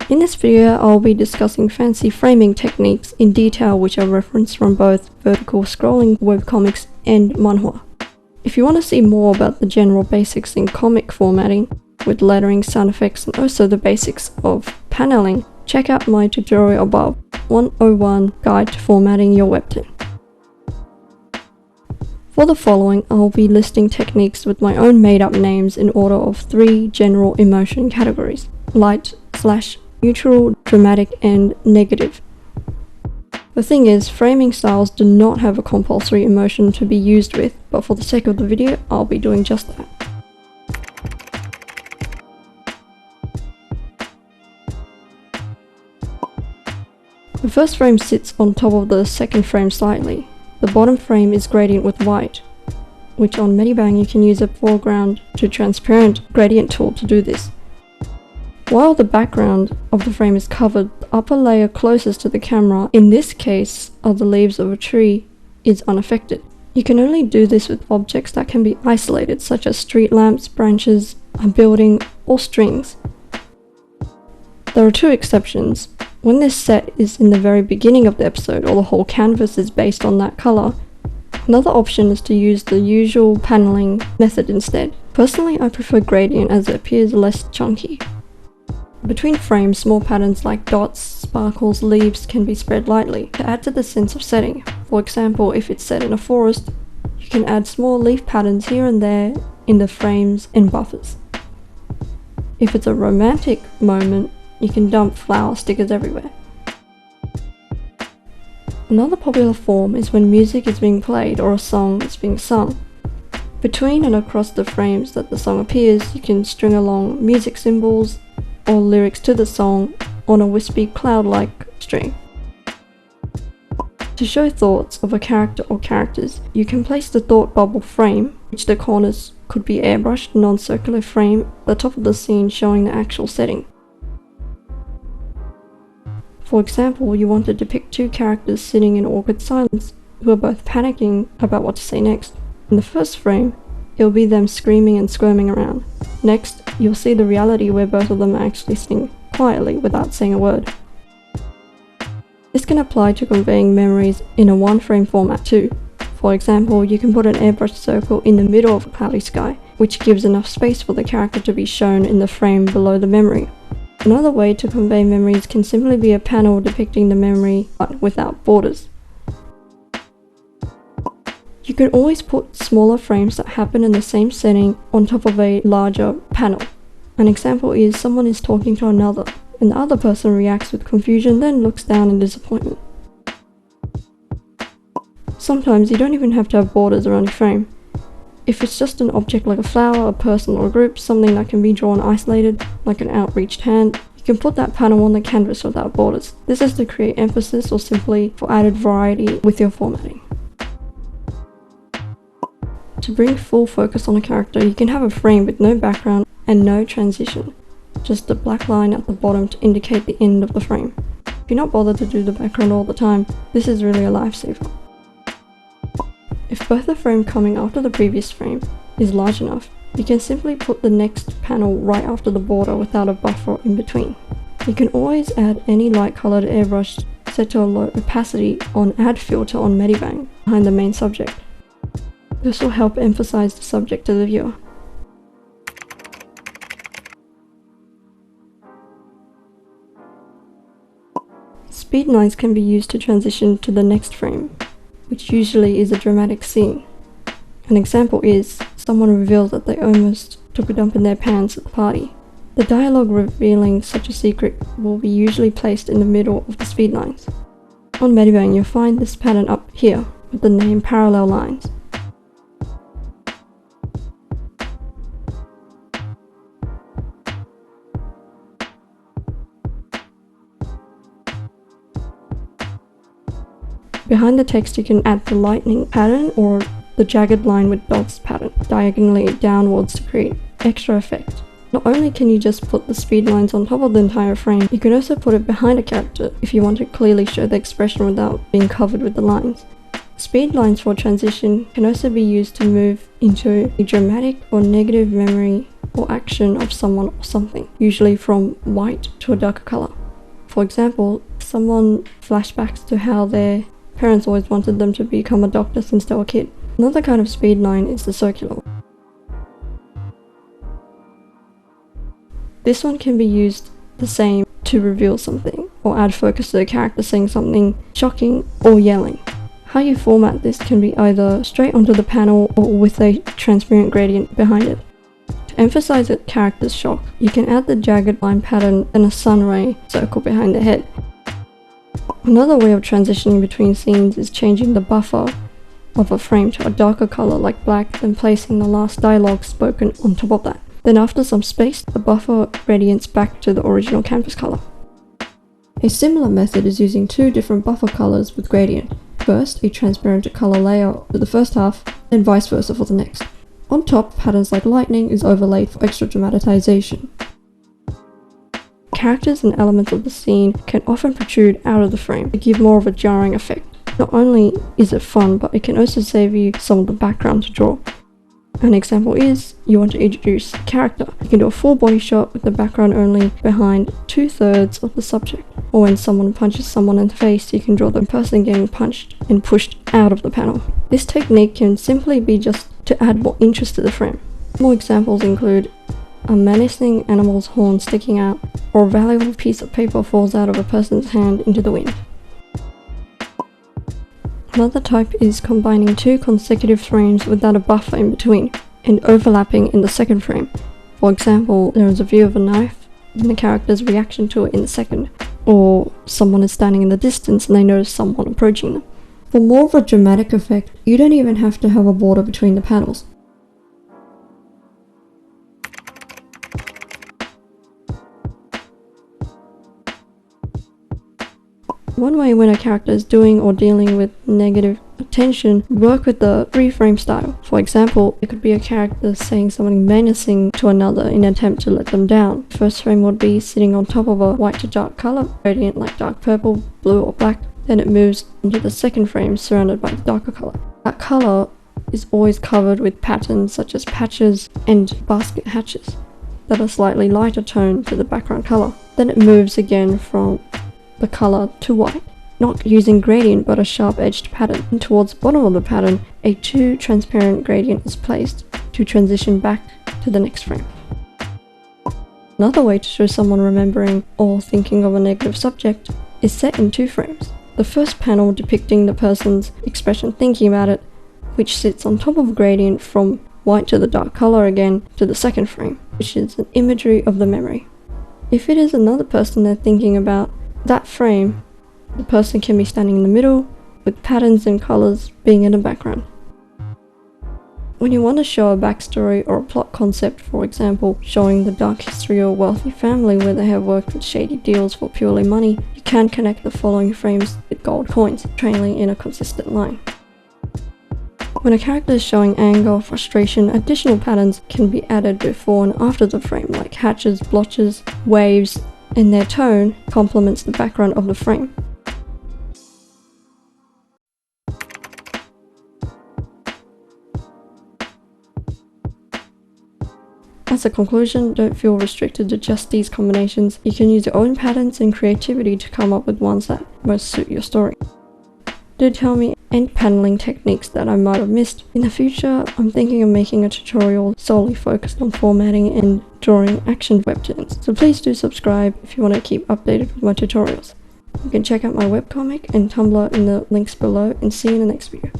In this video, I'll be discussing fancy framing techniques in detail which are referenced from both vertical scrolling webcomics and manhwa. If you want to see more about the general basics in comic formatting, with lettering, sound effects, and also the basics of paneling, check out my tutorial above, 101 Guide to Formatting Your Webtoon. For the following, I'll be listing techniques with my own made-up names in order of 3 general emotion categories: light, slash, neutral, dramatic, and negative. The thing is, framing styles do not have a compulsory emotion to be used with, but for the sake of the video, I'll be doing just that. The first frame sits on top of the second frame slightly. The bottom frame is gradient with white, which on Medibang you can use a foreground to transparent gradient tool to do this. While the background of the frame is covered, the upper layer closest to the camera, in this case are the leaves of a tree, is unaffected. You can only do this with objects that can be isolated, such as street lamps, branches, a building, or strings. There are 2 exceptions. When this set is in the very beginning of the episode or the whole canvas is based on that color, another option is to use the usual paneling method instead. Personally, I prefer gradient as it appears less chunky. Between frames, small patterns like dots, sparkles, leaves can be spread lightly to add to the sense of setting. For example, if it's set in a forest, you can add small leaf patterns here and there in the frames and buffers. If it's a romantic moment, you can dump flower stickers everywhere. Another popular form is when music is being played or a song is being sung. Between and across the frames that the song appears, you can string along music symbols or lyrics to the song on a wispy cloud-like string. To show thoughts of a character or characters, you can place the thought bubble frame, which the corners could be airbrushed non-circular frame at the top of the scene showing the actual setting. For example, you want to depict 2 characters sitting in awkward silence who are both panicking about what to say next. In the first frame, it'll be them screaming and squirming around. Next, you'll see the reality where both of them are actually sitting quietly without saying a word. This can apply to conveying memories in a 1-frame format too. For example, you can put an airbrushed circle in the middle of a cloudy sky, which gives enough space for the character to be shown in the frame below the memory. Another way to convey memories can simply be a panel depicting the memory but without borders. You can always put smaller frames that happen in the same setting on top of a larger panel. An example is someone is talking to another, and the other person reacts with confusion, then looks down in disappointment. Sometimes you don't even have to have borders around your frame. If it's just an object like a flower, a person, or a group, something that can be drawn isolated, like an outreached hand, you can put that panel on the canvas without borders. This is to create emphasis or simply for added variety with your formatting. To bring full focus on a character, you can have a frame with no background and no transition, just a black line at the bottom to indicate the end of the frame. If you're not bothered to do the background all the time, this is really a lifesaver. If both the frame coming after the previous frame is large enough, you can simply put the next panel right after the border without a buffer in between. You can always add any light colored airbrush set to a low opacity on Add filter on Medibang behind the main subject. This will help emphasize the subject to the viewer. Speed lines can be used to transition to the next frame, which usually is a dramatic scene. An example is, someone reveals that they almost took a dump in their pants at the party. The dialogue revealing such a secret will be usually placed in the middle of the speed lines. On Medibang you'll find this pattern up here, with the name parallel lines. Behind the text you can add the lightning pattern or the jagged line with dots pattern diagonally downwards to create extra effect. Not only can you just put the speed lines on top of the entire frame, you can also put it behind a character if you want to clearly show the expression without being covered with the lines. Speed lines for transition can also be used to move into a dramatic or negative memory or action of someone or something, usually from white to a darker color. For example, someone flashbacks to how their parents always wanted them to become a doctor since they were a kid. Another kind of speed line is the circular. This one can be used the same to reveal something, or add focus to the character saying something shocking or yelling. How you format this can be either straight onto the panel or with a transparent gradient behind it. To emphasize a character's shock, you can add the jagged line pattern and a sun ray circle behind the head. Another way of transitioning between scenes is changing the buffer of a frame to a darker color like black, then placing the last dialogue spoken on top of that. Then after some space, the buffer gradients back to the original canvas color. A similar method is using two different buffer colors with gradient. First, a transparent color layer for the first half, then vice versa for the next. On top, patterns like lightning is overlaid for extra dramatization. Characters and elements of the scene can often protrude out of the frame to give more of a jarring effect. Not only is it fun, but it can also save you some of the background to draw. An example is, you want to introduce a character. You can do a full body shot with the background only behind 2/3 of the subject. Or when someone punches someone in the face, you can draw the person getting punched and pushed out of the panel. This technique can simply be just to add more interest to the frame. More examples include a menacing animal's horn sticking out, or a valuable piece of paper falls out of a person's hand into the wind. Another type is combining two consecutive frames without a buffer in between, and overlapping in the second frame. For example, there is a view of a knife, and the character's reaction to it in the second, or someone is standing in the distance and they notice someone approaching them. For more of a dramatic effect, you don't even have to have a border between the panels. One way when a character is doing or dealing with negative attention, work with the three-frame style. For example, it could be a character saying something menacing to another in an attempt to let them down. The first frame would be sitting on top of a white to dark color, gradient like dark purple, blue or black. Then it moves into the second frame surrounded by the darker color. That color is always covered with patterns such as patches and basket hatches that are slightly lighter tone to the background color. Then it moves again from the color to white, not using gradient but a sharp edged pattern. And towards the bottom of the pattern, a too transparent gradient is placed to transition back to the next frame. Another way to show someone remembering or thinking of a negative subject is set in two frames. The first panel depicting the person's expression thinking about it, which sits on top of a gradient from white to the dark color again to the second frame, which is an imagery of the memory. If it is another person they're thinking about, that frame, the person can be standing in the middle, with patterns and colors being in the background. When you want to show a backstory or a plot concept, for example, showing the dark history of a wealthy family where they have worked with shady deals for purely money, you can connect the following frames with gold coins, trailing in a consistent line. When a character is showing anger or frustration, additional patterns can be added before and after the frame, like hatches, blotches, waves, and their tone complements the background of the frame. As a conclusion, don't feel restricted to just these combinations. You can use your own patterns and creativity to come up with ones that most suit your story. Do tell me any paneling techniques that I might have missed. In the future, I'm thinking of making a tutorial solely focused on formatting and drawing action webtoons. So please do subscribe if you want to keep updated with my tutorials. You can check out my webcomic and Tumblr in the links below, and see you in the next video.